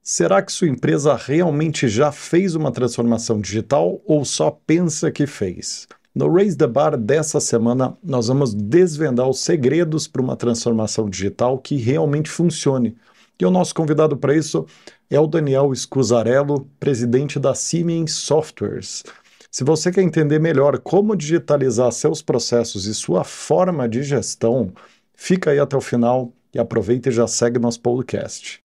Será que sua empresa realmente já fez uma transformação digital ou só pensa que fez? No Raise the Bar dessa semana, nós vamos desvendar os segredos para uma transformação digital que realmente funcione. E o nosso convidado para isso é o Daniel Scusarello, presidente da Siemens Softwares. Se você quer entender melhor como digitalizar seus processos e sua forma de gestão, fica aí até o final e aproveita e já segue nosso podcast.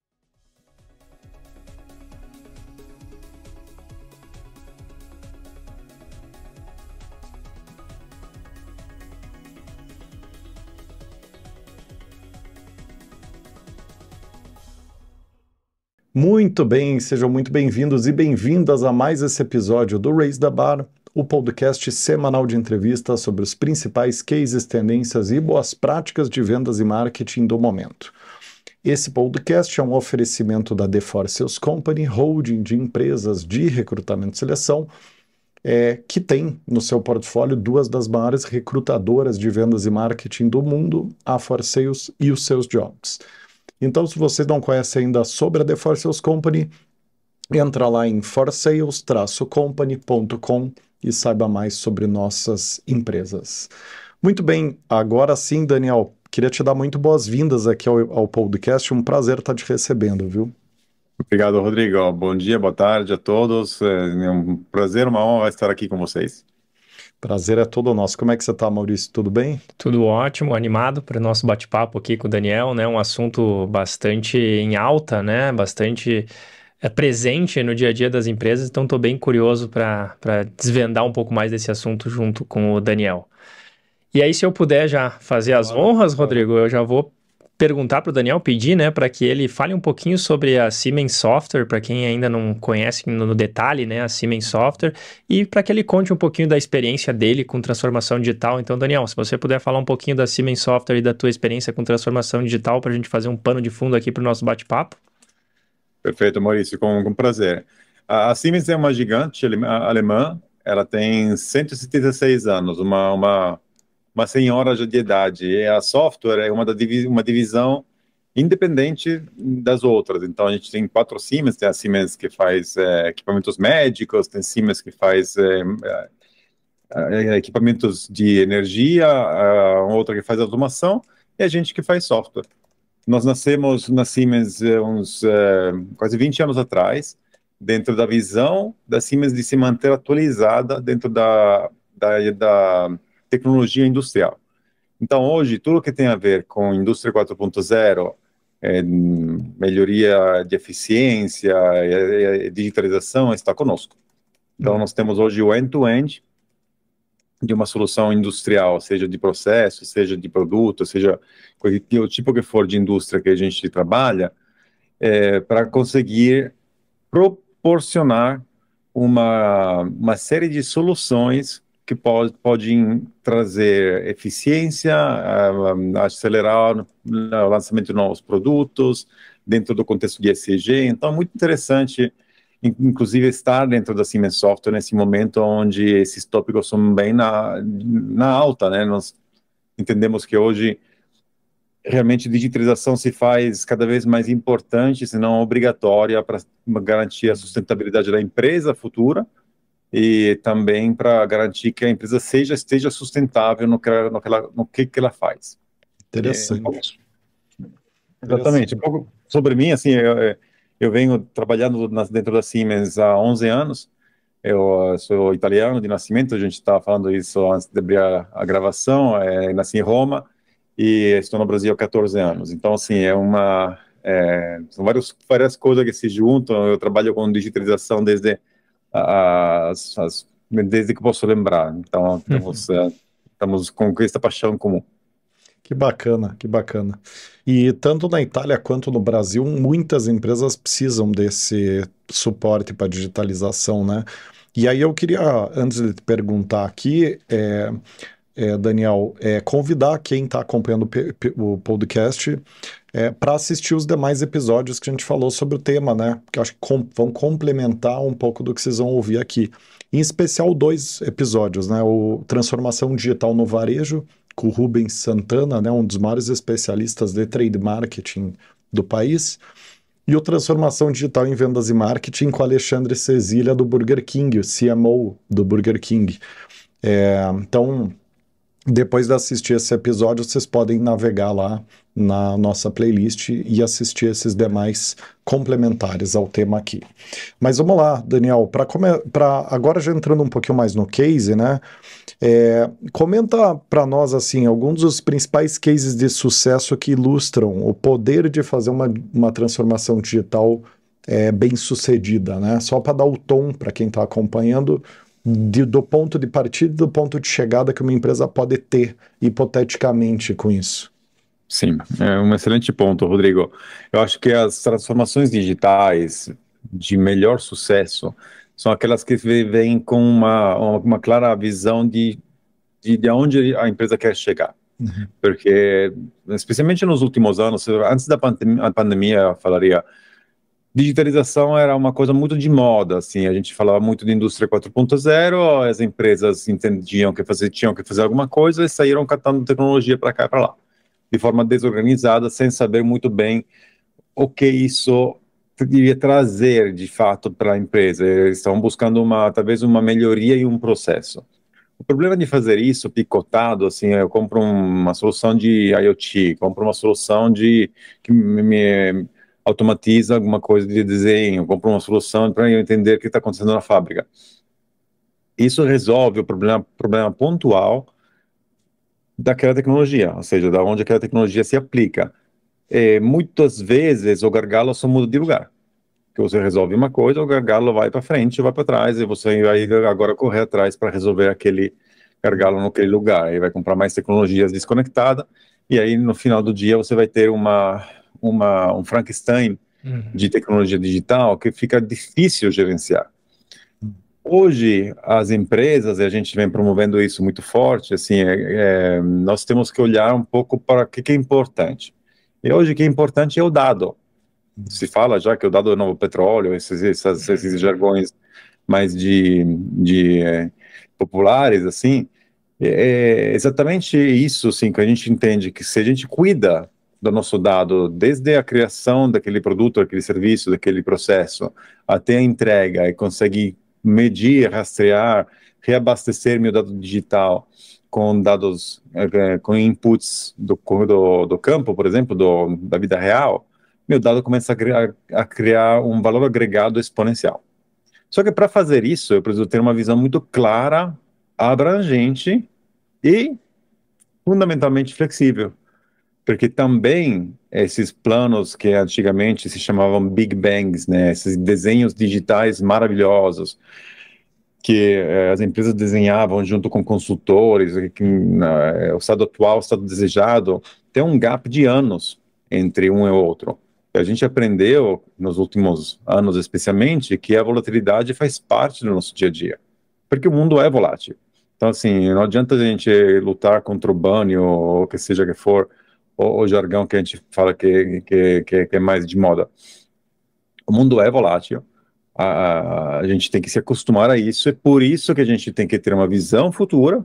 Muito bem, sejam muito bem-vindos e bem-vindas a mais esse episódio do Raise the Bar, o podcast semanal de entrevistas sobre os principais cases, tendências e boas práticas de vendas e marketing do momento. Esse podcast é um oferecimento da The For Sales Company, holding de empresas de recrutamento e seleção, que tem no seu portfólio duas das maiores recrutadoras de vendas e marketing do mundo, a For Sales e os seus jobs. Então, se vocês não conhecem ainda sobre a The For Sales Company, entra lá em forsales-company.com e saiba mais sobre nossas empresas. Muito bem, agora sim, Daniel, queria te dar muito boas-vindas aqui ao podcast, um prazer estar te recebendo, viu? Obrigado, Rodrigo. Bom dia, boa tarde a todos. É um prazer, uma honra estar aqui com vocês. Prazer é todo nosso. Como é que você está, Maurício? Tudo bem? Tudo ótimo, animado para o nosso bate-papo aqui com o Daniel, né? Um assunto bastante em alta, né? Bastante presente no dia a dia das empresas, então estou bem curioso para desvendar um pouco mais desse assunto junto com o Daniel. E aí, se eu puder já fazer as honras, Rodrigo, eu já vou perguntar para o Daniel, pedir, né, para que ele fale um pouquinho sobre a Siemens Software, para quem ainda não conhece no detalhe, né, a Siemens Software, e para que ele conte um pouquinho da experiência dele com transformação digital. Então, Daniel, se você puder falar um pouquinho da Siemens Software e da tua experiência com transformação digital, para a gente fazer um pano de fundo aqui para o nosso bate-papo. Perfeito, Maurício, com prazer. A Siemens é uma gigante alemã, ela tem 176 anos, uma senhora já de idade. E a software é uma divisão independente das outras. Então, a gente tem 4 Siemens, tem a Siemens que faz equipamentos médicos, tem Siemens que faz equipamentos de energia, outra que faz automação, e a gente que faz software. Nós nascemos na Siemens uns quase 20 anos atrás, dentro da visão da Siemens de se manter atualizada dentro da tecnologia industrial. Então, hoje, tudo que tem a ver com indústria 4.0, melhoria de eficiência, digitalização, está conosco. Então, nós temos hoje o end-to-end de uma solução industrial, seja de processo, seja de produto, seja o tipo que for de indústria que a gente trabalha, para conseguir proporcionar uma série de soluções que podem trazer eficiência, acelerar o lançamento de novos produtos, dentro do contexto de ESG. Então, é muito interessante, inclusive, estar dentro da Siemens Software nesse momento onde esses tópicos são bem na alta, né? Nós entendemos que hoje, realmente, digitalização se faz cada vez mais importante, se não obrigatória, para garantir a sustentabilidade da empresa futura, e também para garantir que a empresa esteja sustentável no que ela faz. Interessante. Exatamente. Um pouco sobre mim, assim, eu venho trabalhando dentro da Siemens há 11 anos. Eu sou italiano de nascimento, a gente estava falando isso antes de abrir a gravação. Nasci em Roma e estou no Brasil há 14 anos. Então, assim, são várias coisas que se juntam. Eu trabalho com digitalização desde que posso lembrar. Então, estamos com essa paixão comum. Que bacana, que bacana. E tanto na Itália quanto no Brasil, muitas empresas precisam desse suporte para digitalização, né? E aí eu queria, antes de te perguntar aqui, Daniel, convidar quem está acompanhando o podcast para assistir os demais episódios que a gente falou sobre o tema, né? Que eu acho que vão complementar um pouco do que vocês vão ouvir aqui. Em especial 2 episódios, né? O Transformação Digital no Varejo, com o Rubens Santana, né? Um dos maiores especialistas de trade marketing do país. e o Transformação Digital em Vendas e Marketing com Alexandre Cecília do Burger King, o CMO do Burger King. Então, depois de assistir esse episódio, vocês podem navegar lá na nossa playlist e assistir esses demais complementares ao tema aqui. Mas vamos lá, Daniel, para agora já entrando um pouquinho mais no case, né? Comenta para nós assim alguns dos principais cases de sucesso que ilustram o poder de fazer uma transformação digital bem sucedida, né? Só para dar o tom para quem está acompanhando do ponto de partida e do ponto de chegada que uma empresa pode ter hipoteticamente com isso. Sim, é um excelente ponto, Rodrigo. Eu acho que as transformações digitais de melhor sucesso são aquelas que vêm com uma clara visão de onde a empresa quer chegar. Uhum. Porque, especialmente nos últimos anos, antes da pandemia, eu falaria, digitalização era uma coisa muito de moda, assim, a gente falava muito de indústria 4.0, as empresas entendiam que tinham que fazer alguma coisa e saíram catando tecnologia para cá e para lá, de forma desorganizada, sem saber muito bem o que isso iria trazer, de fato, para a empresa. Eles estão buscando talvez uma melhoria em um processo. O problema de fazer isso picotado, assim, eu compro uma solução de IoT, compro uma solução que me automatiza alguma coisa de desenho, compro uma solução para eu entender o que está acontecendo na fábrica. Isso resolve o problema pontual daquela tecnologia, ou seja, da onde aquela tecnologia se aplica. Muitas vezes o gargalo só muda de lugar. Que você resolve uma coisa, o gargalo vai para frente, vai para trás, e você vai agora correr atrás para resolver aquele gargalo naquele lugar. Aí vai comprar mais tecnologias desconectadas, e aí no final do dia você vai ter um Frankenstein de tecnologia digital que fica difícil gerenciar. Hoje, as empresas, e a gente vem promovendo isso muito forte, assim, nós temos que olhar um pouco para o que é importante. E hoje o que é importante é o dado. Se fala já que o dado é o novo petróleo, esses jargões mais populares, assim, é exatamente isso, assim, que a gente entende que se a gente cuida do nosso dado, desde a criação daquele produto, daquele serviço, daquele processo, até a entrega, e consegue medir, rastrear, reabastecer meu dado digital com dados, com inputs do campo, por exemplo, da vida real, meu dado começa a criar um valor agregado exponencial. Só que para fazer isso, eu preciso ter uma visão muito clara, abrangente e fundamentalmente flexível. Porque também esses planos que antigamente se chamavam Big Bangs, né, esses desenhos digitais maravilhosos, que as empresas desenhavam junto com consultores, o estado atual, o estado desejado, tem um gap de anos entre um e outro. A gente aprendeu, nos últimos anos especialmente, que a volatilidade faz parte do nosso dia a dia, porque o mundo é volátil. Então, assim, não adianta a gente lutar contra o bunny ou o que seja que for, o jargão que a gente fala que é mais de moda. O mundo é volátil. A gente tem que se acostumar a isso, é por isso que a gente tem que ter uma visão futura,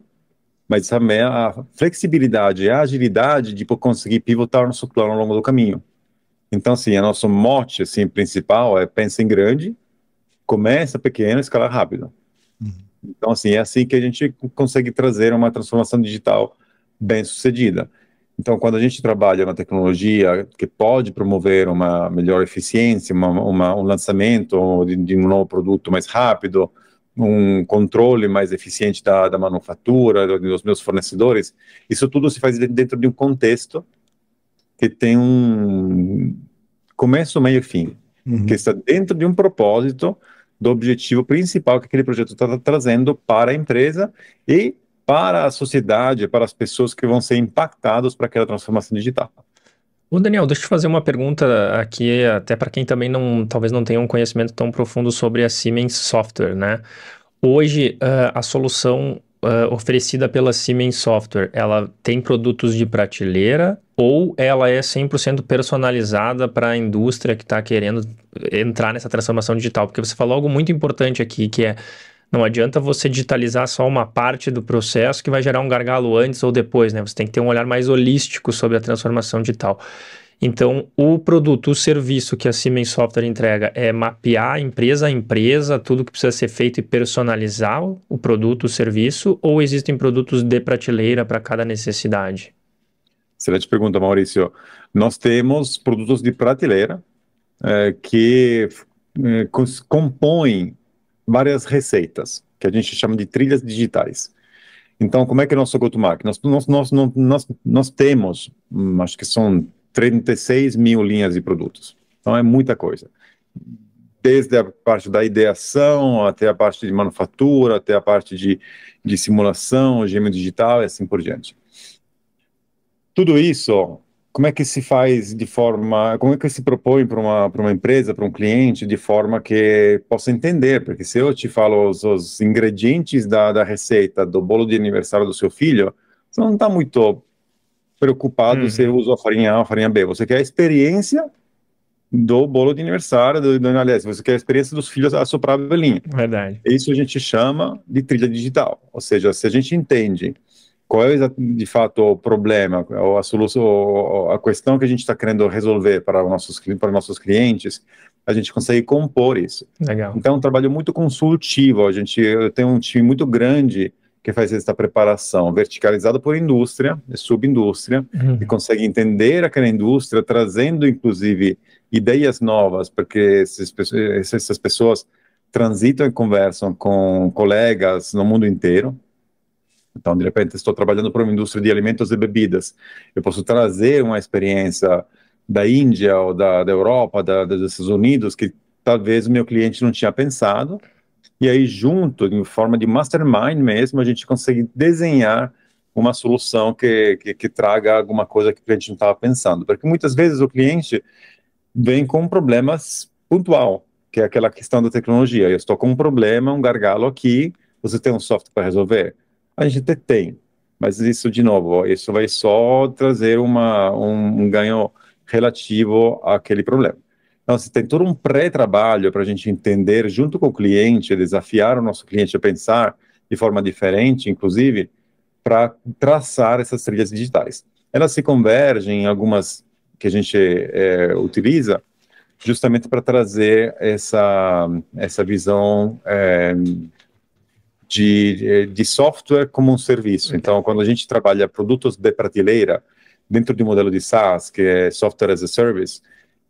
mas também a flexibilidade e a agilidade de conseguir pivotar o nosso plano ao longo do caminho. Então, assim, o nosso mote assim, principal é pensa em grande, começa pequeno, escala rápido. Então, assim, é assim que a gente consegue trazer uma transformação digital bem sucedida. Então, quando a gente trabalha na tecnologia que pode promover uma melhor eficiência, um lançamento de um novo produto mais rápido, um controle mais eficiente da manufatura, dos meus fornecedores, isso tudo se faz dentro de um contexto que tem um começo, meio e fim, que está dentro de um propósito do objetivo principal que aquele projeto está trazendo para a empresa e para a sociedade, para as pessoas que vão ser impactadas para aquela transformação digital. Ô Daniel, deixa eu te fazer uma pergunta aqui, até para quem também talvez não tenha um conhecimento tão profundo sobre a Siemens Software, né? Hoje, a solução oferecida pela Siemens Software, ela tem produtos de prateleira ou ela é 100% personalizada para a indústria que está querendo entrar nessa transformação digital? Porque você falou algo muito importante aqui, que é não adianta você digitalizar só uma parte do processo que vai gerar um gargalo antes ou depois, né? Você tem que ter um olhar mais holístico sobre a transformação digital. Então, o produto, o serviço que a Siemens Software entrega é mapear empresa a empresa, tudo que precisa ser feito e personalizar o produto, o serviço, ou existem produtos de prateleira para cada necessidade? Excelente pergunta, Maurício. Nós temos produtos de prateleira que compõem várias receitas, que a gente chama de trilhas digitais. Então, como é que é o nosso go-to-market? Nós temos, acho que são 36 mil linhas de produtos. Então, é muita coisa. Desde a parte da ideação, até a parte de manufatura, até a parte de simulação, gêmeo digital e assim por diante. Tudo isso, como é que se faz de forma, como é que se propõe para uma empresa, para um cliente, de forma que possa entender? Porque se eu te falo os ingredientes da receita do bolo de aniversário do seu filho, você não está muito preocupado se usa a farinha A ou a farinha B. Você quer a experiência do bolo de aniversário, aliás, você quer a experiência dos filhos a soprar a velhinha. Verdade. Isso a gente chama de trilha digital. Ou seja, se a gente entende qual é de fato o problema, ou a solução, ou a questão que a gente está querendo resolver para nossos clientes, a gente consegue compor isso. Legal. Então, é um trabalho muito consultivo. Eu tenho um time muito grande que faz essa preparação, verticalizado por indústria, subindústria, e consegue entender aquela indústria, trazendo, inclusive, ideias novas, porque essas pessoas transitam e conversam com colegas no mundo inteiro. Então, de repente, estou trabalhando para uma indústria de alimentos e bebidas. Eu posso trazer uma experiência da Índia ou da Europa, dos Estados Unidos, que talvez o meu cliente não tinha pensado. E aí, junto, em forma de mastermind mesmo, a gente consegue desenhar uma solução que traga alguma coisa que o cliente não estava pensando. Porque muitas vezes o cliente vem com problemas pontual, que é aquela questão da tecnologia. Eu estou com um problema, um gargalo aqui, você tem um software para resolver? A gente até tem, mas isso, de novo, isso vai só trazer um ganho relativo àquele problema. Então, você tem todo um pré-trabalho para a gente entender, junto com o cliente, desafiar o nosso cliente a pensar de forma diferente, inclusive, para traçar essas trilhas digitais. Elas se convergem em algumas que a gente utiliza, justamente para trazer essa visão de software como um serviço. Então, quando a gente trabalha produtos de prateleira, dentro de um modelo de SaaS, que é Software as a Service,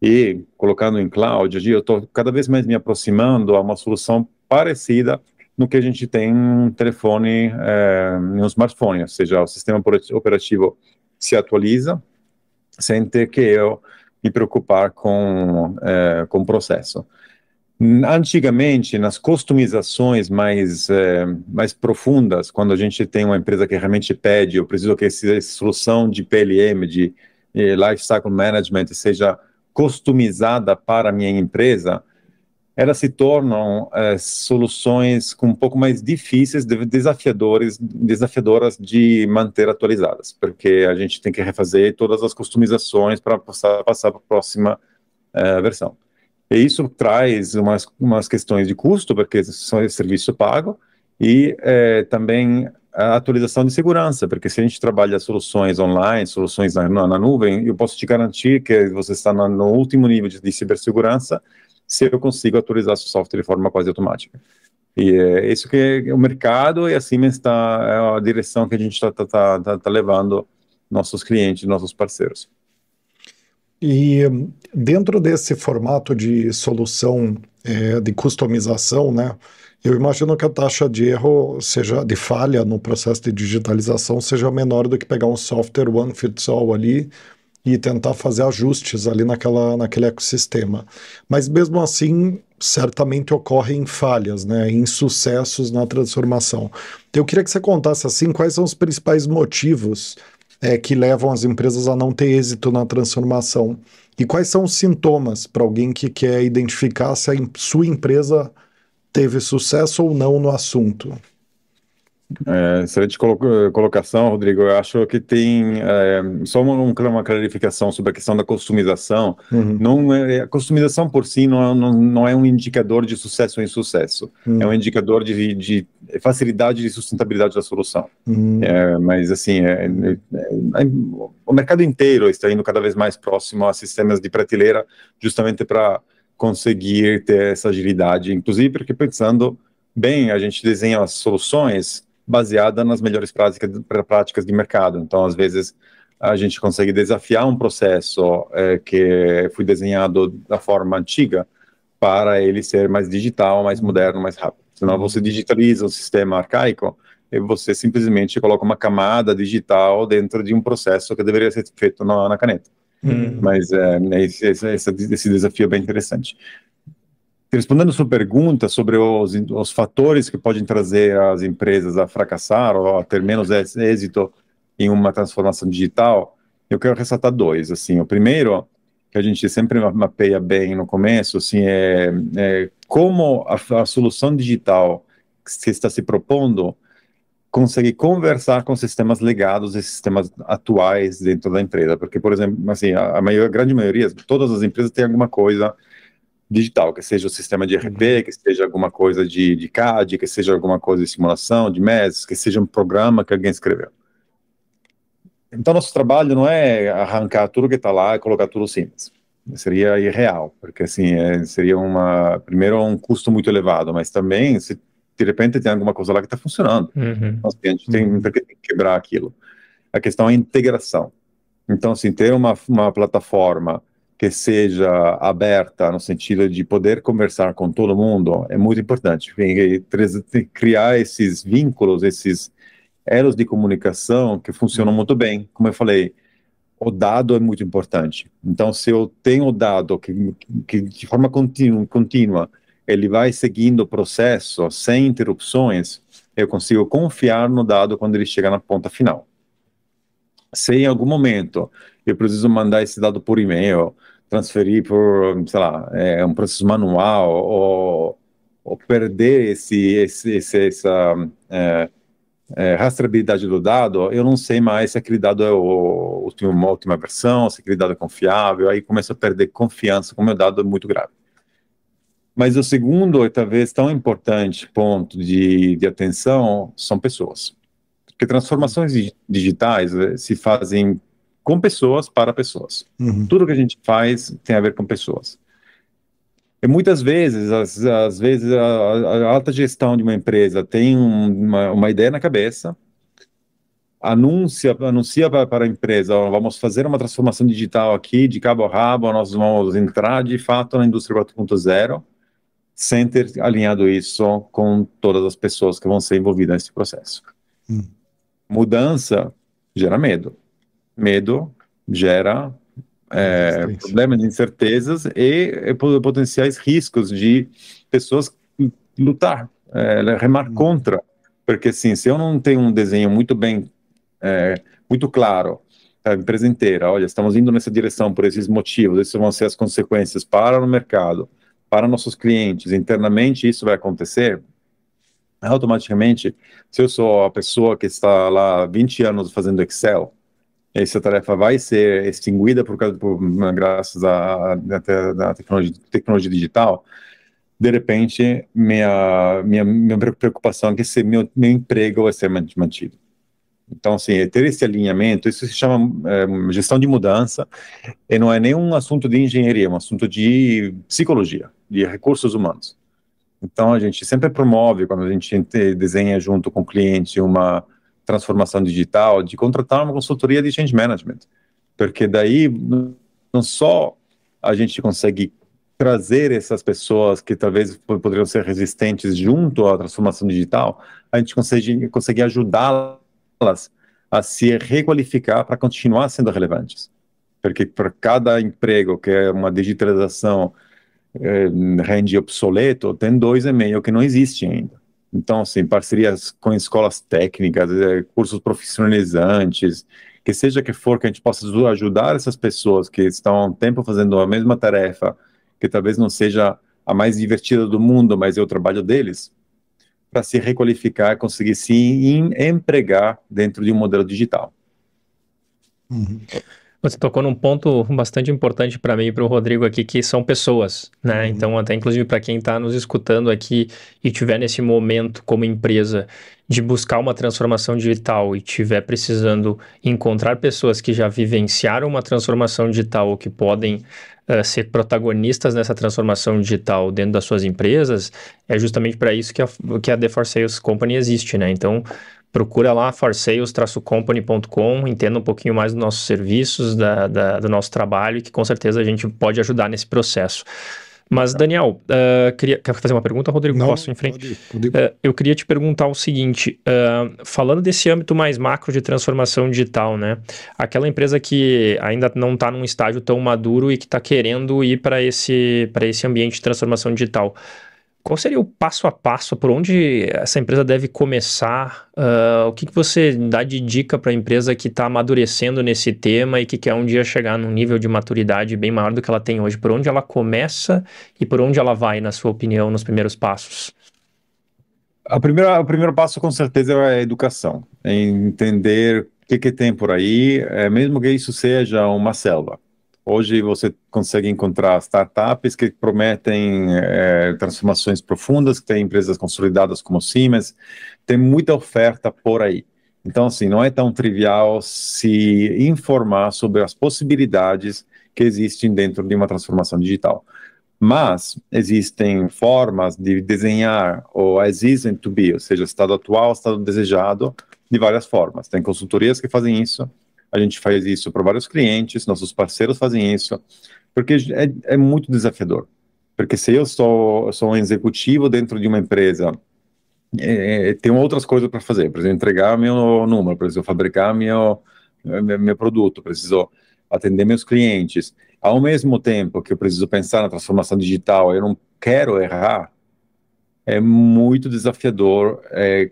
e colocando em cloud, eu estou cada vez mais me aproximando a uma solução parecida no que a gente tem em um telefone, em um smartphone, ou seja, o sistema operativo se atualiza sem ter que eu me preocupar com o processo. Antigamente, nas customizações mais profundas, quando a gente tem uma empresa que realmente pede, eu preciso que essa solução de PLM, de Lifecycle Management, seja customizada para a minha empresa, elas se tornam soluções com um pouco mais difíceis, desafiadoras de manter atualizadas, porque a gente tem que refazer todas as customizações para passar para a próxima versão. E isso traz umas questões de custo, porque é serviço pago, e também a atualização de segurança, porque se a gente trabalha soluções online, soluções na nuvem, eu posso te garantir que você está no último nível de cibersegurança se eu consigo atualizar seu software de forma quase automática. E é isso que é o mercado, e assim está a direção que a gente está levando nossos clientes, nossos parceiros. E dentro desse formato de solução de customização, né, eu imagino que a taxa de erro, de falha no processo de digitalização, seja menor do que pegar um software one fits all ali e tentar fazer ajustes ali naquele ecossistema. Mas mesmo assim, certamente ocorrem falhas, né, insucessos na transformação. Então, eu queria que você contasse assim, quais são os principais motivos que levam as empresas a não ter êxito na transformação. E quais são os sintomas para alguém que quer identificar se a sua empresa teve sucesso ou não no assunto? Excelente colocação, Rodrigo. Eu acho que tem só uma clarificação sobre a questão da customização. Uhum. A customização por si não é um indicador de sucesso ou insucesso. É um indicador de facilidade e sustentabilidade da solução. Mas, assim, o mercado inteiro está indo cada vez mais próximo a sistemas de prateleira, justamente para conseguir ter essa agilidade. Inclusive, porque pensando bem, a gente desenha as soluções baseada nas melhores práticas de mercado. Então, às vezes, a gente consegue desafiar um processo que foi desenhado da forma antiga para ele ser mais digital, mais moderno, mais rápido. Senão você digitaliza um sistema arcaico e você simplesmente coloca uma camada digital dentro de um processo que deveria ser feito na caneta. Mas esse desafio é bem interessante. Respondendo a sua pergunta sobre os fatores que podem trazer as empresas a fracassar ou a ter menos êxito em uma transformação digital, eu quero ressaltar dois. Assim, o primeiro, que a gente sempre mapeia bem no começo, assim, é como a solução digital que se está se propondo consegue conversar com sistemas legados e sistemas atuais dentro da empresa. Porque, por exemplo, assim, a grande maioria, todas as empresas têm alguma coisa digital, que seja o sistema de ERP, que seja alguma coisa de CAD, que seja alguma coisa de simulação, de MES, que seja um programa que alguém escreveu. Então, nosso trabalho não é arrancar tudo que está lá e colocar tudo simples. Seria irreal, porque assim, seria primeiro um custo muito elevado, mas também, se de repente tem alguma coisa lá que está funcionando, assim, a gente tem que quebrar aquilo. A questão é a integração. Então, assim, ter uma plataforma que seja aberta no sentido de poder conversar com todo mundo é muito importante. Criar esses vínculos, esses elos de comunicação que funcionam muito bem. Como eu falei, o dado é muito importante. Então, se eu tenho o dado que de forma contínua, ele vai seguindo o processo sem interrupções, eu consigo confiar no dado quando ele chega na ponta final. Se em algum momento eu preciso mandar esse dado por e-mail, transferir por, sei lá, um processo manual, ou perder essa rastreabilidade do dado, eu não sei mais se aquele dado é uma última versão, se aquele dado é confiável, aí começo a perder confiança, como o meu dado é muito grave. Mas o segundo, e talvez tão importante ponto de atenção, são pessoas. Porque transformações digitais se fazem com pessoas para pessoas. Tudo que a gente faz tem a ver com pessoas. E muitas vezes, às vezes, a alta gestão de uma empresa tem uma ideia na cabeça, anuncia para a empresa, vamos fazer uma transformação digital aqui, de cabo a rabo, nós vamos entrar de fato na indústria 4.0, sem ter alinhado isso com todas as pessoas que vão ser envolvidas nesse processo. Mudança gera medo. Medo gera problemas de incertezas e potenciais riscos de pessoas lutar, remar contra. Porque, assim, se eu não tenho um desenho muito claro, a empresa inteira, olha, estamos indo nessa direção por esses motivos, essas vão ser as consequências para o mercado, para nossos clientes, internamente isso vai acontecer, automaticamente, se eu sou a pessoa que está lá há 20 anos fazendo Excel, essa tarefa vai ser extinguida graças à tecnologia digital, de repente, minha preocupação é que meu emprego vai ser mantido. Então, assim, ter esse alinhamento, isso se chama gestão de mudança, e não é nenhum assunto de engenharia, é um assunto de psicologia, de recursos humanos. Então, a gente sempre promove, quando a gente desenha junto com o cliente uma transformação digital, de contratar uma consultoria de change management, porque daí não só a gente consegue trazer essas pessoas que talvez poderiam ser resistentes junto à transformação digital, a gente consegue ajudá-las a se requalificar para continuar sendo relevantes. Porque para cada emprego que é uma digitalização rende obsoleto, tem 2,5 que não existem ainda. Então, assim, parcerias com escolas técnicas, cursos profissionalizantes, que seja que for que a gente possa ajudar essas pessoas que estão há um tempo fazendo a mesma tarefa, que talvez não seja a mais divertida do mundo, mas é o trabalho deles, para se requalificar, conseguir se empregar dentro de um modelo digital. Uhum. Você tocou num ponto bastante importante para mim e para o Rodrigo aqui, que são pessoas, né? Uhum. Então, até inclusive para quem está nos escutando aqui e tiver nesse momento como empresa de buscar uma transformação digital e tiver precisando encontrar pessoas que já vivenciaram uma transformação digital ou que podem ser protagonistas nessa transformação digital dentro das suas empresas, é justamente para isso que a The For Sales Company existe, né? Então, procura lá forsales-company.com, entenda um pouquinho mais dos nossos serviços, do nosso trabalho, que com certeza a gente pode ajudar nesse processo. Mas, Daniel, quer fazer uma pergunta, Rodrigo? Não, posso ir em frente? pode ir. Eu queria te perguntar o seguinte, falando desse âmbito mais macro de transformação digital, né? Aquela empresa que ainda não está num estágio tão maduro e que está querendo ir para esse ambiente de transformação digital, qual seria o passo a passo, por onde essa empresa deve começar? O que você dá de dica para a empresa que está amadurecendo nesse tema e que quer um dia chegar num nível de maturidade bem maior do que ela tem hoje? Por onde ela começa e por onde ela vai, na sua opinião, nos primeiros passos? O primeiro passo, com certeza, é a educação. É entender o que tem por aí, mesmo que isso seja uma selva. Hoje você consegue encontrar startups que prometem transformações profundas, que tem empresas consolidadas como Siemens, tem muita oferta por aí. Então, assim, não é tão trivial se informar sobre as possibilidades que existem dentro de uma transformação digital. Mas existem formas de desenhar o as is and to be, ou seja, estado atual, estado desejado, de várias formas. Tem consultorias que fazem isso, a gente faz isso para vários clientes, nossos parceiros fazem isso, porque é muito desafiador. Porque se eu sou um executivo dentro de uma empresa, tenho outras coisas para fazer. Preciso entregar meu número, preciso fabricar meu produto, preciso atender meus clientes. Ao mesmo tempo que eu preciso pensar na transformação digital, eu não quero errar, é muito desafiador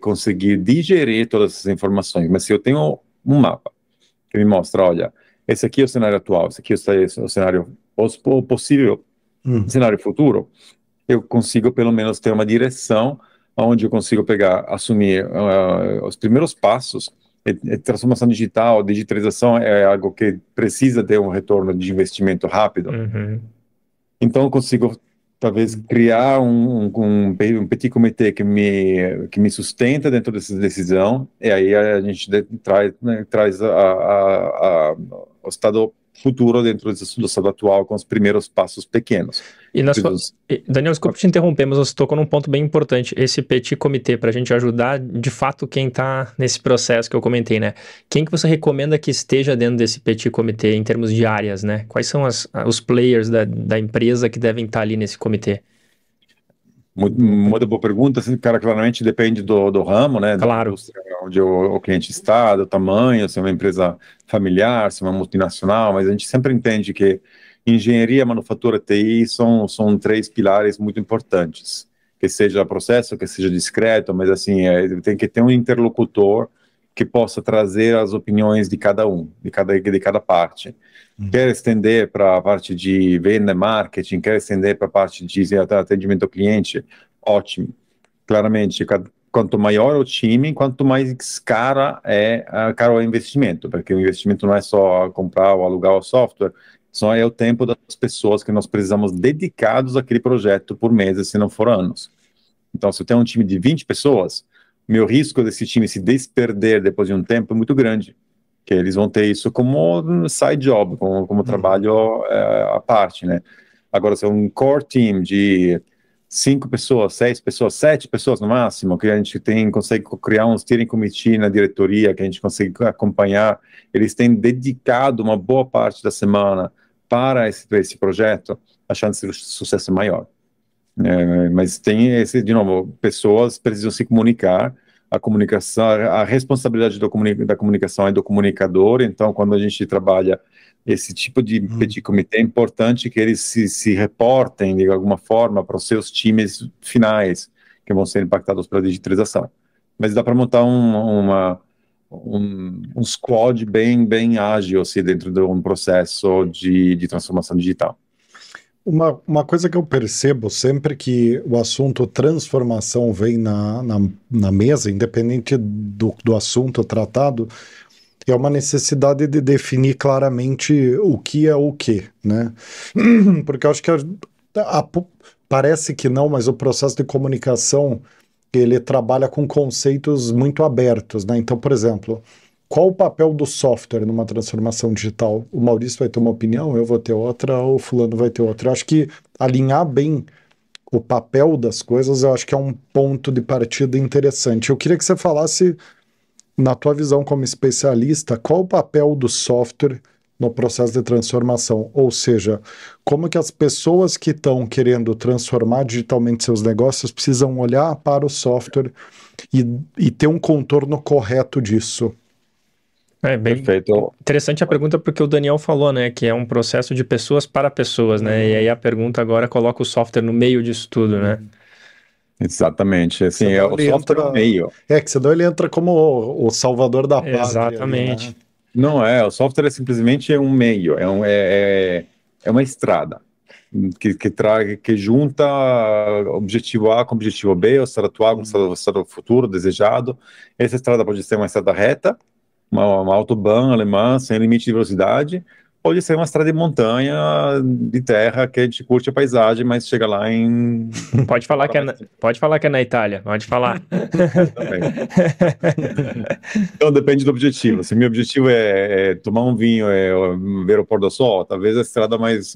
conseguir digerir todas essas informações. Mas se eu tenho um mapa que me mostra, olha, esse aqui é o cenário atual, esse aqui é o cenário possível, cenário futuro, eu consigo pelo menos ter uma direção onde eu consigo assumir os primeiros passos. Transformação digital, digitalização é algo que precisa ter um retorno de investimento rápido. Uhum. Então eu consigo talvez criar um petit comitê que me sustenta dentro dessa decisão, e aí a gente traz o estado futuro dentro do estado atual com os primeiros passos pequenos. Daniel, desculpa te interromper, mas você tocou num ponto bem importante, esse petit comitê, para a gente ajudar de fato quem está nesse processo que eu comentei, né? Quem que você recomenda que esteja dentro desse petit comitê em termos de áreas, né? Quais são os players da empresa que devem estar ali nesse comitê? Muito boa pergunta, assim, cara, claramente depende do ramo, né? Claro. Da indústria onde o cliente está, do tamanho, se é uma empresa familiar, se é uma multinacional, mas a gente sempre entende que engenharia, manufatura, TI são três pilares muito importantes. Que seja processo, que seja discreto, mas assim, tem que ter um interlocutor que possa trazer as opiniões de cada de cada parte. Quer estender para a parte de venda, marketing, quer estender para a parte de atendimento ao cliente, ótimo. Claramente, quanto maior o time, quanto mais caro é o investimento, porque o investimento não é só comprar ou alugar o software, só é o tempo das pessoas que nós precisamos dedicados àquele projeto por meses, se não for anos. Então, se eu tenho um time de 20 pessoas, meu risco desse time se desperder depois de um tempo é muito grande, que eles vão ter isso como side job, como trabalho à parte, né? Agora, se é um core team de 5 pessoas, 6 pessoas, 7 pessoas no máximo, que a gente consegue criar um steering committee na diretoria, que a gente consegue acompanhar, eles têm dedicado uma boa parte da semana para esse projeto, a chance de sucesso é maior. Mas tem de novo, pessoas precisam se comunicar, a comunicação, a responsabilidade da comunicação é do comunicador, então quando a gente trabalha esse tipo de petit comitê, é importante que eles se reportem de alguma forma para os seus times finais, que vão ser impactados pela digitalização. Mas dá para montar um squad bem ágil assim, dentro de um processo de transformação digital. Uma coisa que eu percebo sempre que o assunto transformação vem na mesa, independente do assunto tratado, é uma necessidade de definir claramente o que é o que, né? Porque eu acho que parece que não, mas o processo de comunicação ele trabalha com conceitos muito abertos, né? Então, por exemplo, qual o papel do software numa transformação digital? O Maurício vai ter uma opinião, eu vou ter outra, o fulano vai ter outra. Eu acho que alinhar bem o papel das coisas, eu acho que é um ponto de partida interessante. Eu queria que você falasse, na tua visão como especialista, qual o papel do software no processo de transformação? Ou seja, como que as pessoas que estão querendo transformar digitalmente seus negócios precisam olhar para o software e ter um contorno correto disso? É bem Perfeito. interessante a pergunta porque o Daniel falou, né, que é um processo de pessoas para pessoas, né, e aí a pergunta agora coloca o software no meio disso tudo, né? Exatamente. Assim, Senão o ele software é entra. um meio. Que senão ele entra como o salvador da pátria ali, né? Exatamente. Não é, o software é simplesmente um meio, é uma estrada que junta objetivo A com objetivo B, o estado atual com o estado futuro desejado. Essa estrada pode ser uma estrada reta, uma autobahn alemã sem limite de velocidade, pode ser uma estrada de montanha, de terra, que a gente curte a paisagem, mas chega lá em... Pode falar pode falar que é na Itália, pode falar. Também. Então depende do objetivo. Se meu objetivo é tomar um vinho, ver o pôr do sol, talvez a estrada mais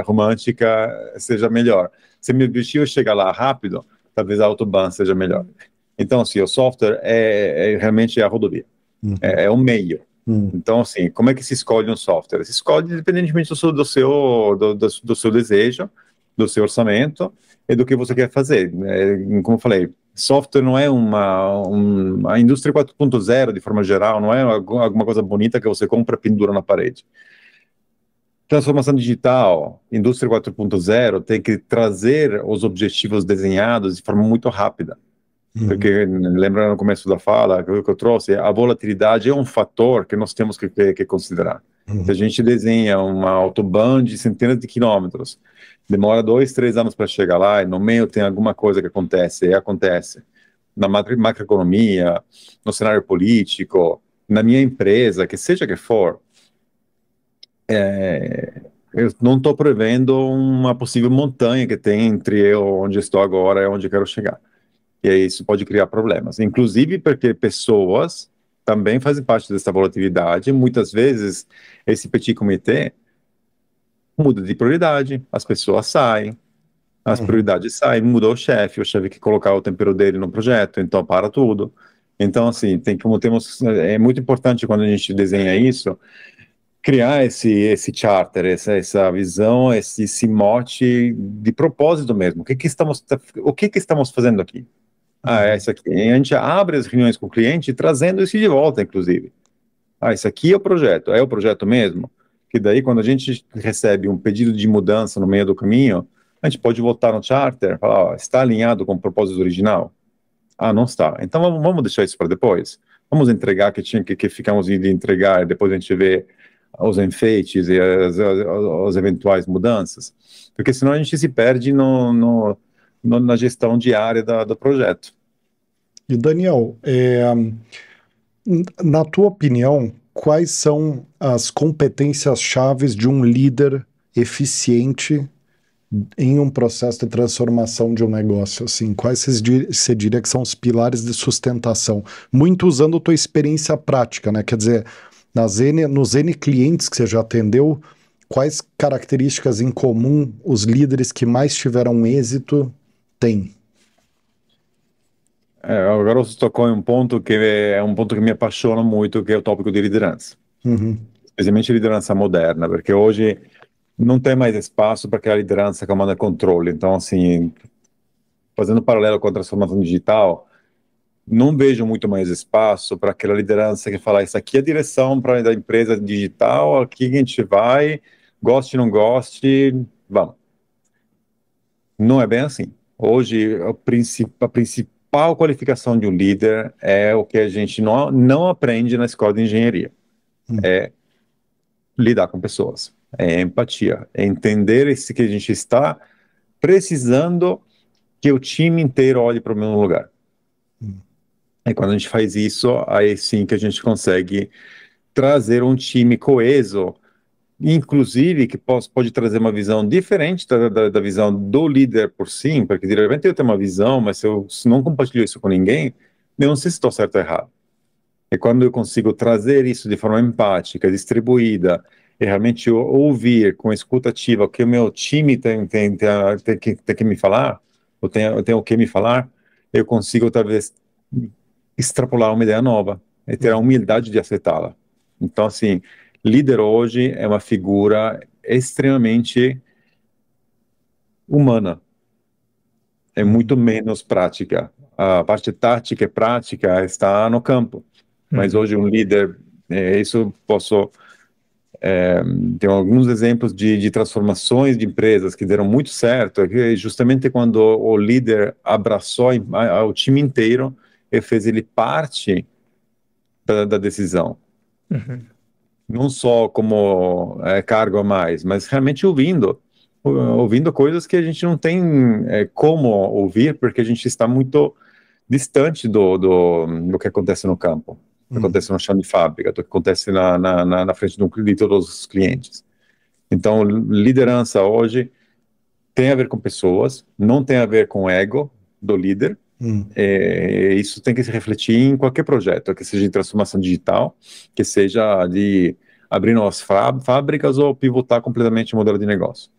romântica seja melhor. Se meu objetivo é chegar lá rápido, talvez a autobahn seja melhor. Então, assim, o software realmente a rodovia. É um meio. Então, assim, como é que se escolhe um software? Se escolhe independentemente do seu desejo, do seu orçamento e do que você quer fazer. Como eu falei, software não é a indústria 4.0 de forma geral, não é alguma coisa bonita que você compra e pendura na parede. Transformação digital, indústria 4.0 tem que trazer os objetivos desenhados de forma muito rápida. Porque, lembra no começo da fala que eu trouxe, a volatilidade é um fator que nós temos que considerar. Se a gente desenha uma autobahn de centenas de quilômetros, demora 2, 3 anos para chegar lá, e no meio tem alguma coisa que acontece, e acontece na macroeconomia, no cenário político, na minha empresa, que seja que for, eu não estou prevendo uma possível montanha que tem entre eu, onde estou agora e onde eu quero chegar. E aí isso pode criar problemas, inclusive porque pessoas também fazem parte dessa volatilidade. Muitas vezes esse petit comité muda de prioridade, as pessoas saem, as prioridades saem, muda o chefe que colocar o tempero dele no projeto, então para tudo. Então, assim, é muito importante quando a gente desenha isso, criar esse charter, essa visão, esse mote de propósito mesmo. O que estamos fazendo aqui? Isso aqui. E a gente abre as reuniões com o cliente trazendo isso de volta, inclusive. Isso aqui é o projeto mesmo? Que daí, quando a gente recebe um pedido de mudança no meio do caminho, a gente pode voltar no charter e falar, está alinhado com o propósito original? Não está. Então vamos deixar isso para depois. Vamos entregar que ficamos de entregar e depois a gente vê os enfeites e as eventuais mudanças. Porque senão a gente se perde na gestão diária do projeto. E Daniel, na tua opinião, quais são as competências chaves de um líder eficiente em um processo de transformação de um negócio? Assim, quais você diria que são os pilares de sustentação? Muito usando a tua experiência prática, né? Quer dizer, nos N clientes que você já atendeu, quais características em comum os líderes que mais tiveram êxito têm? Agora você tocou em um ponto que é um ponto que me apaixona muito, que é o tópico de liderança. Especialmente liderança moderna, porque hoje não tem mais espaço para aquela liderança que comanda controle. Então, assim, fazendo paralelo com a transformação digital, não vejo muito mais espaço para aquela liderança que fala, isso aqui é a direção da empresa digital, aqui a gente vai, goste ou não goste, vamos. Não é bem assim. Hoje, a principal qualificação de um líder é o que a gente não aprende na escola de engenharia. É lidar com pessoas. é empatia, é entender esse que a gente está precisando que o time inteiro olhe para o mesmo lugar. E quando a gente faz isso, aí sim que a gente consegue trazer um time coeso, inclusive que pode trazer uma visão diferente da visão do líder por si, porque de repente eu tenho uma visão, mas se não compartilho isso com ninguém, eu não sei se estou certo ou errado. E quando eu consigo trazer isso de forma empática, distribuída, e realmente ouvir com escuta ativa o que o meu time tem que me falar, eu tenho o que me falar, eu consigo talvez extrapolar uma ideia nova e ter a humildade de aceitá-la. Então, assim, líder hoje é uma figura extremamente humana, é muito menos prática. A parte tática e prática está no campo, mas hoje um líder, isso posso... tem alguns exemplos de transformações de empresas que deram muito certo, justamente quando o líder abraçou o time inteiro e fez ele parte da decisão. Não só como cargo a mais, mas realmente ouvindo coisas que a gente não tem como ouvir, porque a gente está muito distante do que acontece no campo, do que acontece no chão de fábrica, do que acontece na frente de todos os clientes. Então, liderança hoje tem a ver com pessoas, não tem a ver com o ego do líder. Isso tem que se refletir em qualquer projeto, que seja de transformação digital, que seja de abrir novas fábricas ou pivotar completamente o modelo de negócio.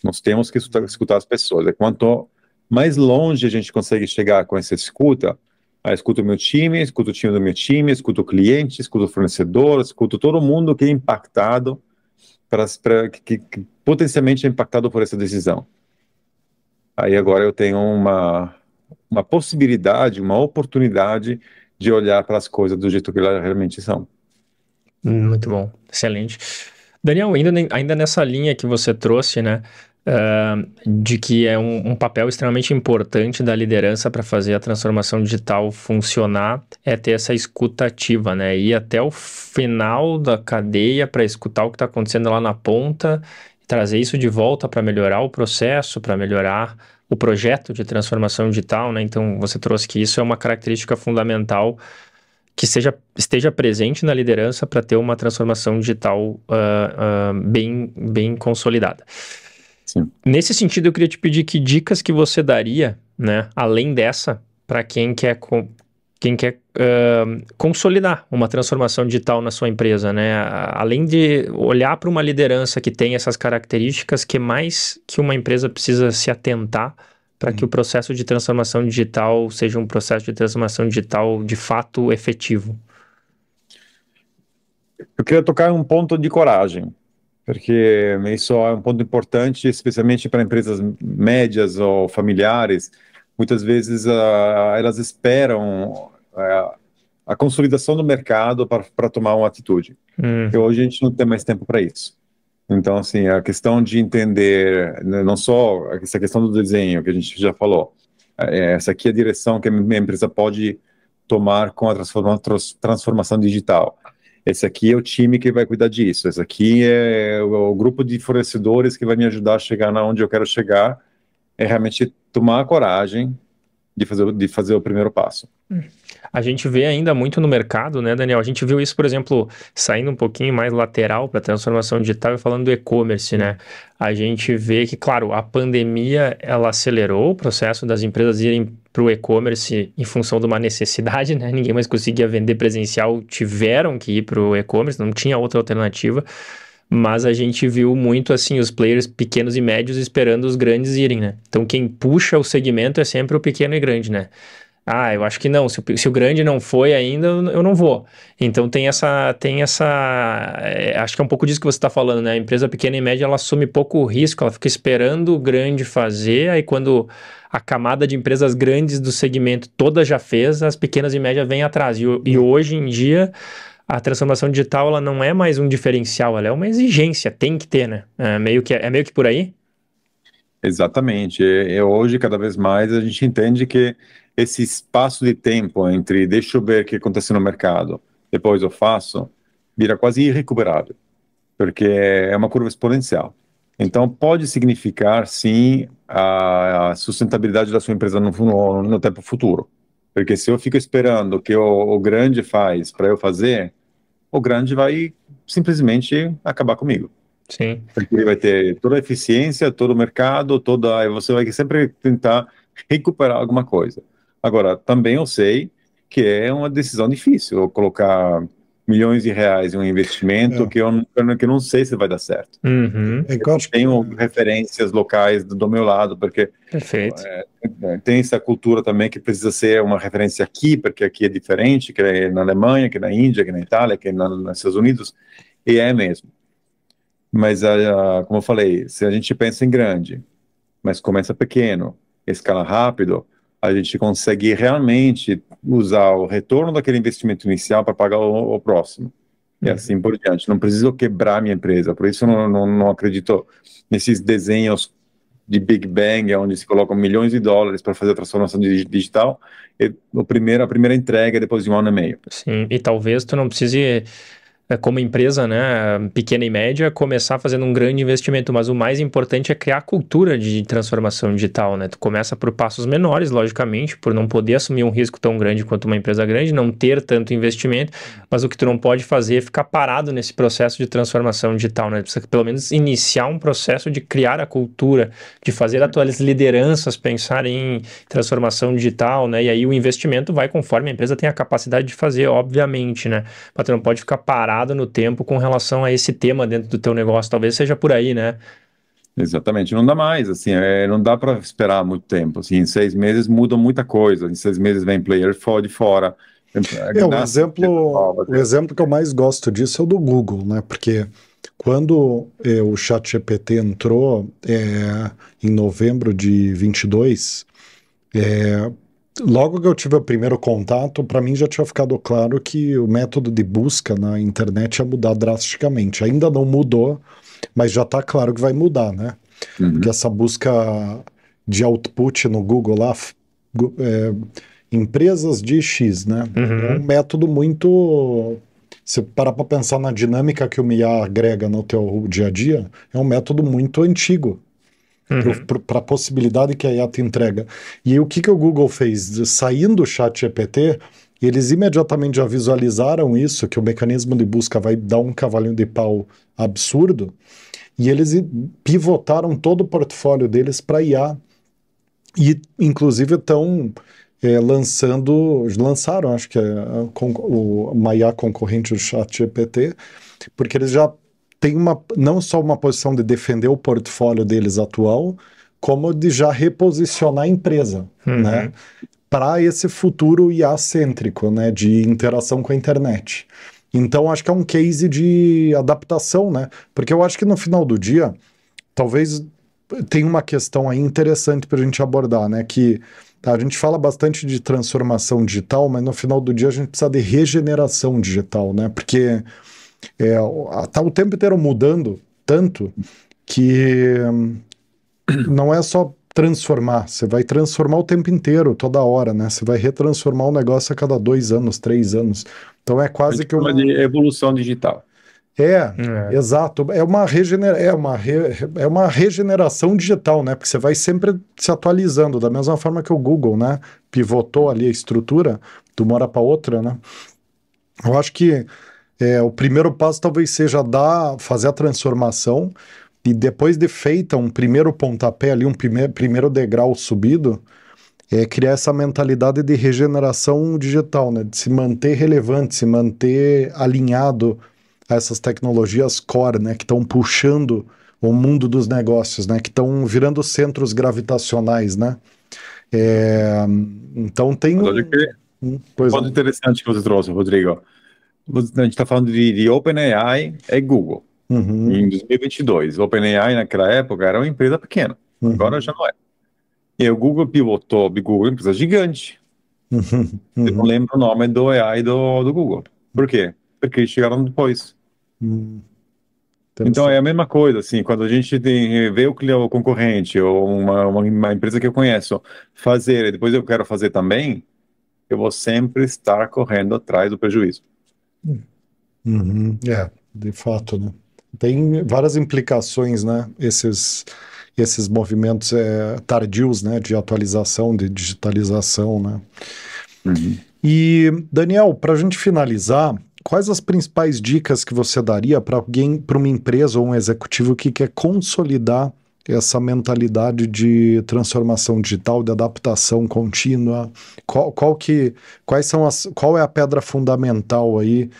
Nós temos que escutar as pessoas. E quanto mais longe a gente consegue chegar com essa escuta, eu escuto o meu time, escuto o time do meu time, escuto o cliente, escuto o fornecedor, escuto todo mundo que é impactado, que potencialmente é impactado por essa decisão. Aí agora eu tenho uma possibilidade, uma oportunidade de olhar para as coisas do jeito que elas realmente são. Muito bom, excelente. Daniel, ainda nessa linha que você trouxe, né, de que é um papel extremamente importante da liderança para fazer a transformação digital funcionar, é ter essa escuta ativa, né, ir até o final da cadeia para escutar o que está acontecendo lá na ponta, trazer isso de volta para melhorar o processo, para melhorar o projeto de transformação digital, né, então você trouxe que isso é uma característica fundamental que esteja presente na liderança para ter uma transformação digital bem consolidada. Sim. Nesse sentido, eu queria te pedir que dicas que você daria, né, além dessa, para quem quer consolidar uma transformação digital na sua empresa, né? Além de olhar para uma liderança que tem essas características, que mais que uma empresa precisa se atentar para que o processo de transformação digital seja um processo de transformação digital de fato efetivo? Eu queria tocar em um ponto de coragem, porque isso é um ponto importante, especialmente para empresas médias ou familiares. Muitas vezes elas esperam a consolidação do mercado para tomar uma atitude. E hoje a gente não tem mais tempo para isso. Então, assim, a questão de entender, não só essa questão do desenho, que a gente já falou, essa aqui é a direção que a minha empresa pode tomar com a transformação digital. Esse aqui é o time que vai cuidar disso. Esse aqui é o grupo de fornecedores que vai me ajudar a chegar na onde eu quero chegar. É realmente tomar a coragem de fazer o primeiro passo. A gente vê ainda muito no mercado, né, Daniel? A gente viu isso, por exemplo, saindo um pouquinho mais lateral para a transformação digital e falando do e-commerce, né? A gente vê que, claro, a pandemia, ela acelerou o processo das empresas irem para o e-commerce em função de uma necessidade, né? Ninguém mais conseguia vender presencial, tiveram que ir para o e-commerce, não tinha outra alternativa. Mas a gente viu muito, assim, os players pequenos e médios esperando os grandes irem, né? Então, quem puxa o segmento é sempre o pequeno e grande, né? Ah, eu acho que não. Se o grande não foi ainda, eu não vou. Então tem essa, acho que é um pouco disso que você está falando, né? A empresa pequena e média, ela assume pouco risco, ela fica esperando o grande fazer, aí quando a camada de empresas grandes do segmento toda já fez, as pequenas e médias vêm atrás. E hoje em dia, a transformação digital, ela não é mais um diferencial, ela é uma exigência, tem que ter, né? É meio que por aí? Exatamente. Hoje, cada vez mais, a gente entende que esse espaço de tempo entre deixa eu ver o que acontece no mercado, depois eu faço, vira quase irrecuperável. porque é uma curva exponencial. Então, pode significar, sim, a sustentabilidade da sua empresa no tempo futuro. Porque se eu fico esperando o que o grande faz para eu fazer, o grande vai simplesmente acabar comigo. Sim. Porque ele vai ter toda a eficiência, todo o mercado, aí você vai sempre tentar recuperar alguma coisa. Agora, também eu sei que é uma decisão difícil eu colocar milhões de reais em um investimento que eu não sei se vai dar certo. Uhum. É que eu acho que Tenho referências locais do meu lado, porque Perfeito. tem essa cultura também que precisa ser uma referência aqui, porque aqui é diferente, que é na Alemanha, que é na Índia, que é na Itália, que é nos Estados Unidos, e é mesmo. Mas, como eu falei, se a gente pensa em grande, mas começa pequeno, escala rápido, a gente consegue realmente usar o retorno daquele investimento inicial para pagar o próximo. E assim por diante. Não preciso quebrar minha empresa. Por isso eu não acredito nesses desenhos de Big Bang, onde se colocam milhões de dólares para fazer a transformação digital. E a primeira entrega é depois de 1 ano e meio. Sim, e talvez tu não precise, como empresa, né, pequena e média, começar fazendo um grande investimento, mas o mais importante é criar a cultura de transformação digital, né? Tu começa por passos menores, logicamente, por não poder assumir um risco tão grande quanto uma empresa grande, não ter tanto investimento, mas o que tu não pode fazer é ficar parado nesse processo de transformação digital, né? Tu precisa pelo menos iniciar um processo de criar a cultura, de fazer as tuas lideranças pensar em transformação digital, né? E aí o investimento vai conforme a empresa tem a capacidade de fazer, obviamente, né? Mas tu não pode ficar parado no tempo com relação a esse tema dentro do teu negócio, talvez seja por aí, né? Exatamente, não dá mais, assim, não dá para esperar muito tempo, assim, em 6 meses muda muita coisa, em 6 meses vem player de fora. O exemplo que eu mais gosto disso é o do Google, né? Porque quando o ChatGPT entrou em novembro de 22, logo que eu tive o primeiro contato, para mim já tinha ficado claro que o método de busca na internet ia mudar drasticamente. Ainda não mudou, mas já está claro que vai mudar, né? Porque essa busca de output no Google lá, empresas de X, né? É um método muito... Se parar para pensar na dinâmica que o IA agrega no teu dia a dia, é um método muito antigo para a possibilidade que a IA te entrega. E o que o Google fez? Saindo do ChatGPT, eles imediatamente já visualizaram isso, que o mecanismo de busca vai dar um cavalinho de pau absurdo, e eles pivotaram todo o portfólio deles para IA. E, inclusive, estão lançaram, acho que uma IA concorrente do ChatGPT, porque eles já têm não só uma posição de defender o portfólio deles atual, como de já reposicionar a empresa, né, para esse futuro IA-cêntrico, né, de interação com a internet. Então, acho que é um case de adaptação, né, porque eu acho que no final do dia, talvez tenha uma questão aí interessante para a gente abordar, né, que a gente fala bastante de transformação digital, mas no final do dia a gente precisa de regeneração digital, né? Porque tá o tempo inteiro mudando tanto que não é só transformar, você vai transformar o tempo inteiro, toda hora, né? Você vai retransformar o negócio a cada 2 anos, 3 anos. Então é quase que uma... de evolução digital. Exato. É uma regeneração digital, né? Porque você vai sempre se atualizando, da mesma forma que o Google, né? Pivotou ali a estrutura de uma hora para outra, né? Eu acho que o primeiro passo talvez seja fazer a transformação e depois de feita um primeiro pontapé ali, um primeiro degrau subido, criar essa mentalidade de regeneração digital, né? De se manter relevante, se manter alinhado a essas tecnologias core, né? Que estão puxando o mundo dos negócios, né? Que estão virando centros gravitacionais, né? Então tem ponto interessante que você trouxe, Rodrigo. A gente está falando de OpenAI e Google. Em 2022, OpenAI naquela época era uma empresa pequena, agora já não é. E o Google pivotou, Google é uma empresa gigante. Eu não lembro o nome do AI do Google. Por quê? Porque eles chegaram depois. Então é a mesma coisa, assim, quando a gente vê o concorrente ou uma empresa que eu conheço fazer e depois eu quero fazer também, eu vou sempre estar correndo atrás do prejuízo. De fato, né? tem várias implicações, né? Esses movimentos tardios, né? De atualização, de digitalização, né? Uhum. E, Daniel, para a gente finalizar, quais as principais dicas que você daria para alguém, para uma empresa ou um executivo que quer consolidar essa mentalidade de transformação digital, de adaptação contínua? Qual é a pedra fundamental aí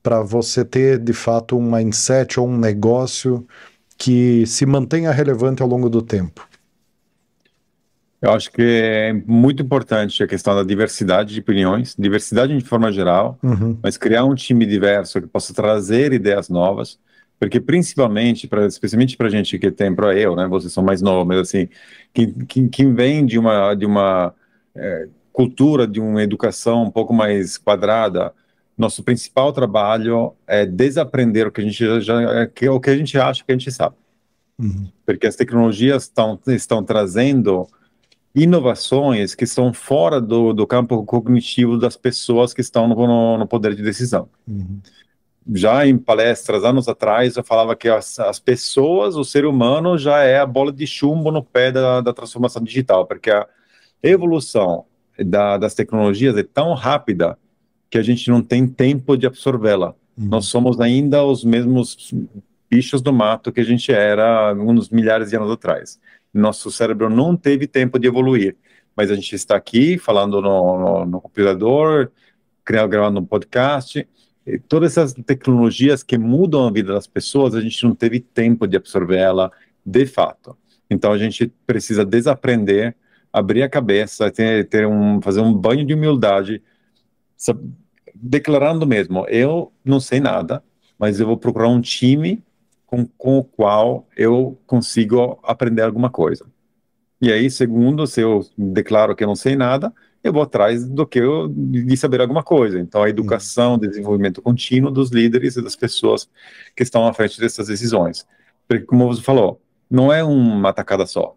para você ter, de fato, um mindset ou um negócio que se mantenha relevante ao longo do tempo? Eu acho que é muito importante a questão da diversidade de opiniões, diversidade de forma geral, Uhum. mas criar um time diverso que possa trazer ideias novas, porque principalmente, especialmente para gente que tem, para eu, né, vocês são mais novos, mas assim, quem vem de uma cultura, de uma educação um pouco mais quadrada, nosso principal trabalho é desaprender o que a gente o que a gente acha que a gente sabe, porque as tecnologias estão trazendo inovações que estão fora do campo cognitivo das pessoas que estão no poder de decisão. Já em palestras, anos atrás, eu falava que as pessoas, o ser humano, já é a bola de chumbo no pé da transformação digital, porque a evolução das tecnologias é tão rápida que a gente não tem tempo de absorvê-la. Nós somos ainda os mesmos bichos do mato que a gente era uns milhares de anos atrás. Nosso cérebro não teve tempo de evoluir, mas a gente está aqui falando no computador, gravando um podcast, e todas essas tecnologias que mudam a vida das pessoas, a gente não teve tempo de absorver ela de fato. Então a gente precisa desaprender, abrir a cabeça, fazer um banho de humildade, declarando mesmo, eu não sei nada, mas eu vou procurar um time com o qual eu consigo aprender alguma coisa. E aí, segundo, se eu declaro que eu não sei nada, eu vou atrás de saber alguma coisa. Então, a educação, desenvolvimento contínuo dos líderes e das pessoas que estão à frente dessas decisões. Porque, como você falou, não é uma tacada só.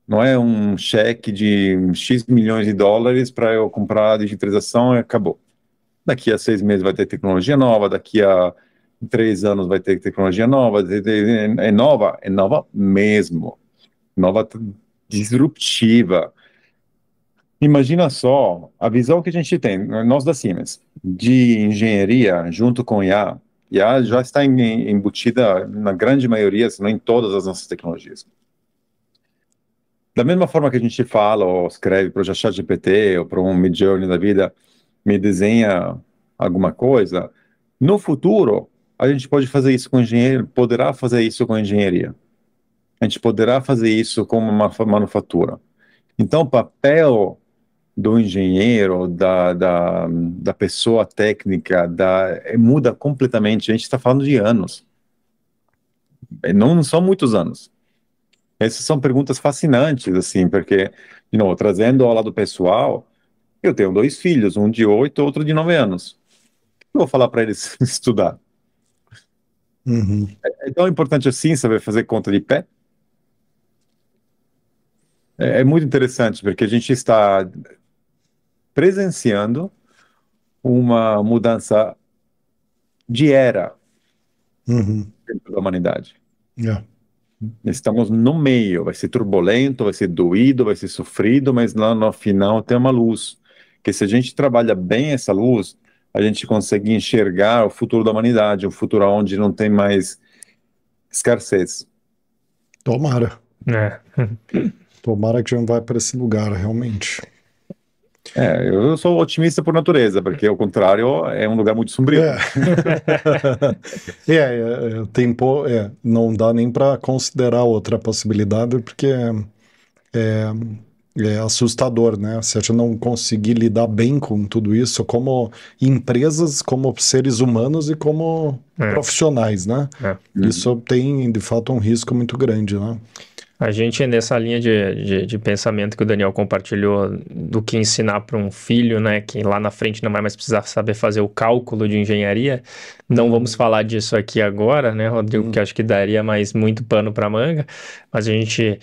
Não é um cheque de X milhões de dólares para eu comprar a digitalização e acabou. Daqui a 6 meses vai ter tecnologia nova, daqui a 3 anos vai ter tecnologia nova, é nova mesmo, nova disruptiva. Imagina só a visão que a gente tem, nós da Siemens, de engenharia junto com IA. IA já está embutida na grande maioria, se não em todas as nossas tecnologias. Da mesma forma que a gente fala ou escreve para o ChatGPT ou para um Midjourney da vida, me desenha alguma coisa, no futuro a gente pode fazer isso com engenharia, poderá fazer isso com engenharia. A gente poderá fazer isso com uma manufatura. Então, o papel do engenheiro, da pessoa técnica, muda completamente. A gente está falando de anos. Não são muitos anos. Essas são perguntas fascinantes, assim, porque, de novo, trazendo ao lado pessoal, eu tenho 2 filhos, um de 8, outro de 9 anos. Eu vou falar para eles estudar. É tão importante assim saber fazer conta de pé? É muito interessante, porque a gente está presenciando uma mudança de era dentro da humanidade. Yeah. Estamos no meio, vai ser turbulento, vai ser doído, vai ser sofrido, mas lá no final tem uma luz, que se a gente trabalha bem essa luz, a gente consegue enxergar o futuro da humanidade, um futuro onde não tem mais escassez. Tomara. É. Tomara que a gente vai para esse lugar, realmente. Eu sou otimista por natureza, porque ao contrário é um lugar muito sombrio. Não dá nem para considerar outra possibilidade, porque é assustador, né? Se a gente não conseguir lidar bem com tudo isso, como empresas, como seres humanos e como profissionais, né? Isso tem, de fato, um risco muito grande, né? A gente, nessa linha de pensamento que o Daniel compartilhou, do que ensinar para um filho, né, que lá na frente não vai mais precisar saber fazer o cálculo de engenharia, não vamos falar disso aqui agora, né, Rodrigo, porque acho que daria mais muito pano para manga, mas a gente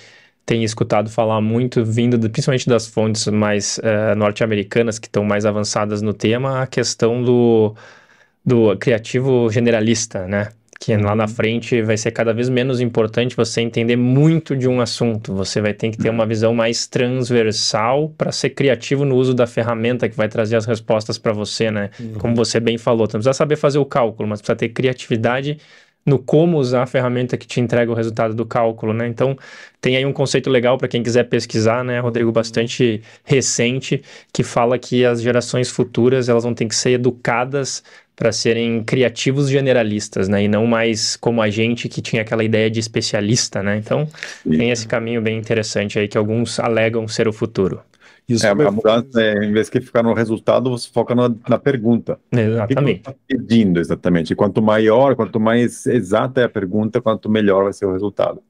tem escutado falar muito, principalmente das fontes mais norte-americanas, que estão mais avançadas no tema, a questão do criativo generalista, né? que lá na frente vai ser cada vez menos importante você entender muito de um assunto. Você vai ter que ter uma visão mais transversal para ser criativo no uso da ferramenta que vai trazer as respostas para você, né? Como você bem falou, você não precisa saber fazer o cálculo, mas precisa ter criatividade no como usar a ferramenta que te entrega o resultado do cálculo, né? Então, tem aí um conceito legal para quem quiser pesquisar, né, Rodrigo, bastante recente, que fala que as gerações futuras, elas vão ter que ser educadas para serem criativos generalistas, né? E não mais como a gente que tinha aquela ideia de especialista, né? Então, tem esse caminho bem interessante aí que alguns alegam ser o futuro. Isso a mudança, em vez de ficar no resultado, você foca na pergunta. Exatamente. O que você está pedindo exatamente? Quanto maior, quanto mais exata é a pergunta, quanto melhor vai ser o resultado.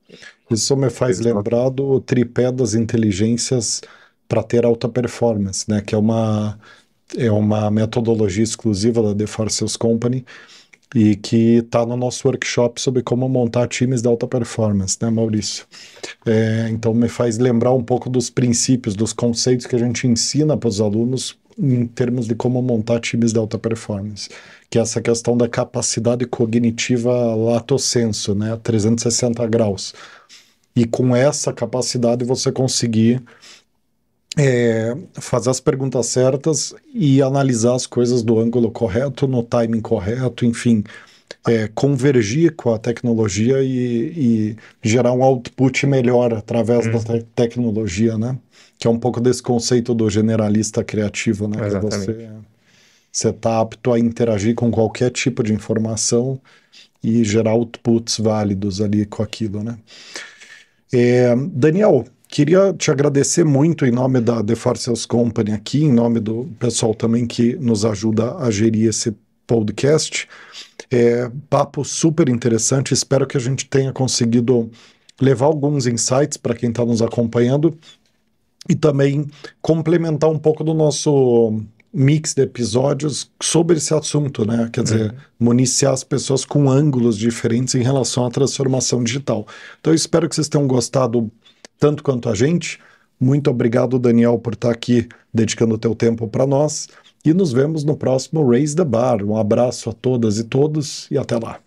Isso me faz lembrar do tripé das inteligências para ter alta performance, né? Que é uma metodologia exclusiva da The Force Sales Company e que está no nosso workshop sobre como montar times de alta performance, né, Maurício? Então me faz lembrar um pouco dos princípios, dos conceitos que a gente ensina para os alunos em termos de como montar times de alta performance, que é essa questão da capacidade cognitiva lato sensu, né, 360 graus. E com essa capacidade você conseguir fazer as perguntas certas e analisar as coisas do ângulo correto, no timing correto, enfim, convergir com a tecnologia e gerar um output melhor através da tecnologia, né? Que é um pouco desse conceito do generalista criativo, né? Exatamente. Que você tá apto a interagir com qualquer tipo de informação e gerar outputs válidos ali com aquilo, né? Daniel, queria te agradecer muito em nome da The Force Sales Company aqui, em nome do pessoal também que nos ajuda a gerir esse podcast. Papo super interessante, espero que a gente tenha conseguido levar alguns insights para quem está nos acompanhando e também complementar um pouco do nosso mix de episódios sobre esse assunto, né? Quer dizer, municiar as pessoas com ângulos diferentes em relação à transformação digital. Então, eu espero que vocês tenham gostado tanto quanto a gente. Muito obrigado, Daniel, por estar aqui dedicando o teu tempo para nós. E nos vemos no próximo Raise the Bar. Um abraço a todas e todos e até lá.